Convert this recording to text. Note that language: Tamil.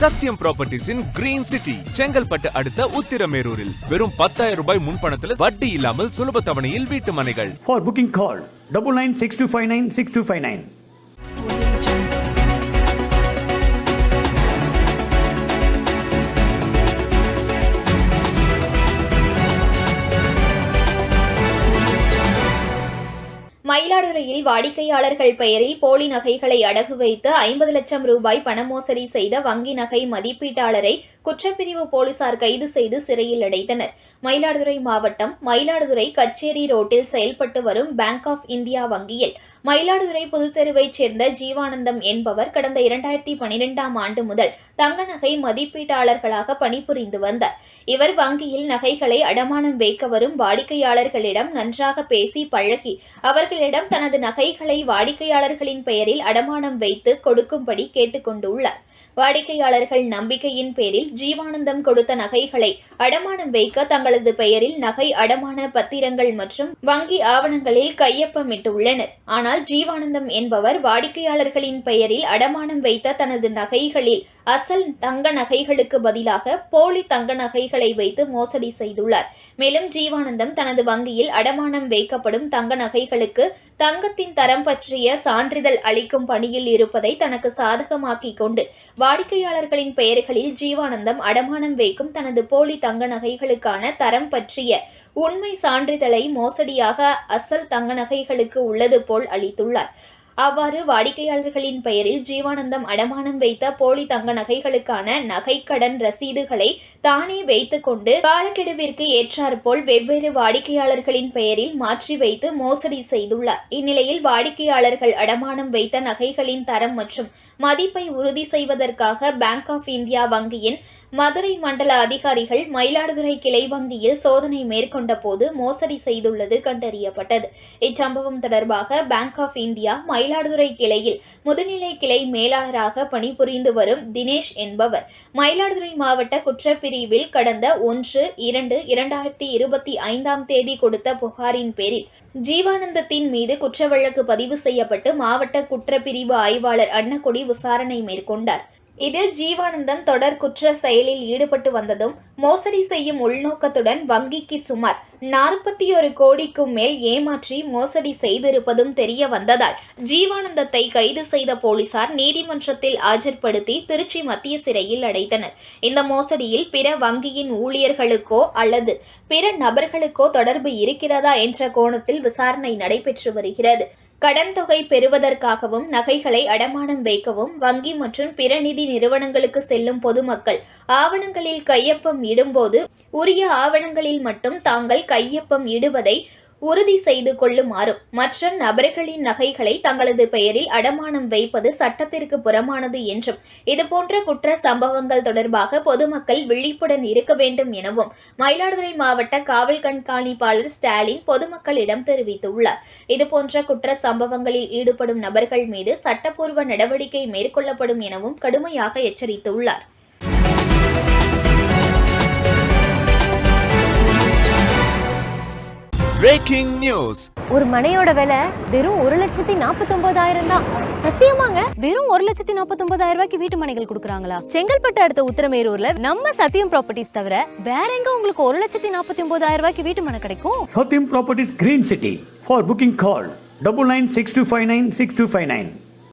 சத்யம் ப்ராப்பர்ட்டிஸின் கிரீன் சிட்டி செங்கல்பட்டு அடுத்த உத்திரமேரூரில் வெறும் 10,000 ரூபாய் முன்பணத்தில் வட்டி இல்லாமல் சுலப தவணையில் வீட்டு மனைகள். For booking call 9962596259. மயிலாடுதுறையில் வாடிக்கையாளர்கள் பெயரில் போலி நகைகளை அடகு வைத்து 50 லட்சம் ரூபாய் பண மோசடி செய்த வங்கி நகை மதிப்பீட்டாளரை குற்றப்பிரிவு போலீசார் கைது செய்து சிறையில் அடைத்தனர். மயிலாடுதுறை மாவட்டம் மயிலாடுதுறை கச்சேரி ரோட்டில் செயல்பட்டு வரும் பேங்க் ஆஃப் இந்தியா வங்கியில் மயிலாடுதுறை புதுத்தெருவைச் சேர்ந்த ஜீவானந்தம் என்பவர் கடந்த 2012ஆம் ஆண்டு முதல் தங்க நகை மதிப்பீட்டாளர்களாக பணிபுரிந்து வந்தார். இவர் வங்கியில் நகைகளை அடமானம் வைக்க வரும் வாடிக்கையாளர்களிடம் நன்றாக பேசி பழகி அவர்களிடம் தனது நகைகளை வாடிக்கையாளர்களின் பெயரில் அடமானம் வைத்து கொடுக்கும்படி கேட்டுக்கொண்டுள்ளார். வாடிக்கையாளர்கள் நம்பிக்கையின் பேரில் ஜீவானந்தம் கொடுத்த நகைகளை அடமானம் வைக்க தங்களது பெயரில் நகை அடமான பத்திரங்கள் மற்றும் வங்கி ஆவணங்களில் கையொப்பமிட்டுள்ளனர். ஆனால் ஜீவானந்தம் என்பவர் வாடிக்கையாளர்களின் பெயரில் அடமானம் வைத்த தனது நகைகளில் அசல் தங்க நகைகளுக்கு பதிலாக போலி தங்க நகைகளை வைத்து மோசடி செய்துள்ளார். மேலும் ஜீவானந்தம் தனது வங்கியில் அடமானம் வைக்கப்படும் தங்க நகைகளுக்கு தங்கத்தின் தரம் பற்றிய சான்றிதழ் அளிக்கும் பணியில் இருப்பதை தனக்கு சாதகமாக்கிக் கொண்டு வாடிக்கையாளர்களின் பெயர்களில் ஜீவானந்தம் அடமானம் வைக்கும் தனது போலி தங்க நகைகளுக்கான தரம் பற்றிய உண்மை சான்றிதழை மோசடியாக அசல் தங்க நகைகளுக்கு உள்ளது போல் அளித்துள்ளார். அவ்வாறு வாடிக்கையாளர்களின் பெயரில் ஜீவானந்தம் அடமானம் வைத்த போலி தங்க நகைகளுக்கான நகைக்கடன் ரசீதுகளை தானே வைத்துக் கொண்டு காலக்கெடுவிற்கு ஏற்றாற்போல் வெவ்வேறு வாடிக்கையாளர்களின் பெயரில் மாற்றி வைத்து மோசடி செய்துள்ளார். இந்நிலையில் வாடிக்கையாளர்கள் அடமானம் வைத்த நகைகளின் தரம் மற்றும் மதிப்பை உறுதி செய்வதற்காக பேங்க் ஆஃப் இந்தியா வங்கியின் மதுரை மண்டல அதிகாரிகள் மயிலாடுதுறை கிளை வங்கியில் சோதனை மேற்கொண்ட போது மோசடி செய்துள்ளது கண்டறியப்பட்டது. இச்சம்பவம் தொடர்பாக பேங்க் ஆஃப் இந்தியா மயிலாடுதுறை கிளையில் முதுநிலை கிளை மேலாளராக பணிபுரிந்து வரும் தினேஷ் என்பவர் மயிலாடுதுறை மாவட்ட குற்றப்பிரிவில் கடந்த 1/2/2025ஆம் தேதி கொடுத்த புகாரின் பேரில் ஜீவானந்தத்தின் மீது குற்ற வழக்கு பதிவு செய்யப்பட்டு மாவட்ட குற்றப்பிரிவு ஆய்வாளர் அன்னக்கொடி விசாரணை மேற்கொண்டார். இதில் ஜீவானந்தம் தொடர் குற்ற செயலில் ஈடுபட்டு வந்ததும் மோசடி செய்யும் உள்நோக்கத்துடன் வங்கிக்கு சுமார் 41 கோடிக்கும் மேல் ஏமாற்றி மோசடி செய்திருப்பதும் தெரிய வந்ததால் ஜீவானந்தத்தை கைது செய்த போலீசார் நீதிமன்றத்தில் ஆஜர்படுத்தி திருச்சி மத்திய சிறையில் அடைத்தனர். இந்த மோசடியில் பிற வங்கியின் ஊழியர்களுக்கோ அல்லது பிற நபர்களுக்கோ தொடர்பு இருக்கிறதா என்ற கோணத்தில் விசாரணை நடைபெற்று வருகிறது. கடன் தொகை பெறுவதற்காகவும் நகைகளை அடமானம் வைக்கவும் வங்கி மற்றும் பிற நிதி நிறுவனங்களுக்கு செல்லும் பொதுமக்கள் ஆவணங்களில் கையொப்பம் இடும்போது உரிய ஆவணங்களில் மட்டும் தாங்கள் கையொப்பம் இடுவதை உறுதி செய்து கொள்ளுமாறும் மற்ற நபர்களின் நகைகளை தங்களது பெயரில் அடமானம் வைப்பது சட்டத்திற்கு புறமானது என்றும் இதுபோன்ற குற்ற சம்பவங்கள் தொடர்பாக பொதுமக்கள் விழிப்புடன் இருக்க வேண்டும் எனவும் மயிலாடுதுறை மாவட்ட காவல் கண்காணிப்பாளர் ஸ்டாலின் பொதுமக்களிடம் தெரிவித்துள்ளார். இதுபோன்ற குற்ற சம்பவங்களில் ஈடுபடும் நபர்கள் மீது சட்டப்பூர்வ நடவடிக்கை மேற்கொள்ளப்படும் எனவும் கடுமையாக எச்சரித்துள்ளார். Breaking news. ஒரு மனையோட விலை வெறும் 1,49,000 தான். சத்தியமாங்க, வெறும் 1,49,000 ரூபாய்க்கு வீட்டு மனைகள் கொடுக்குறாங்களா? செங்கல்பட்டு அடுத்த உத்திரமேரூர்ல நம்ம சத்யம் ப்ராப்பர்ட்டிஸ் தவிர வேற எங்க உங்களுக்கு 1,49,000 ரூபாய்க்கு வீட்டு மனை கிடைக்கும்? Satyam Properties Green City. For booking call 9962596259.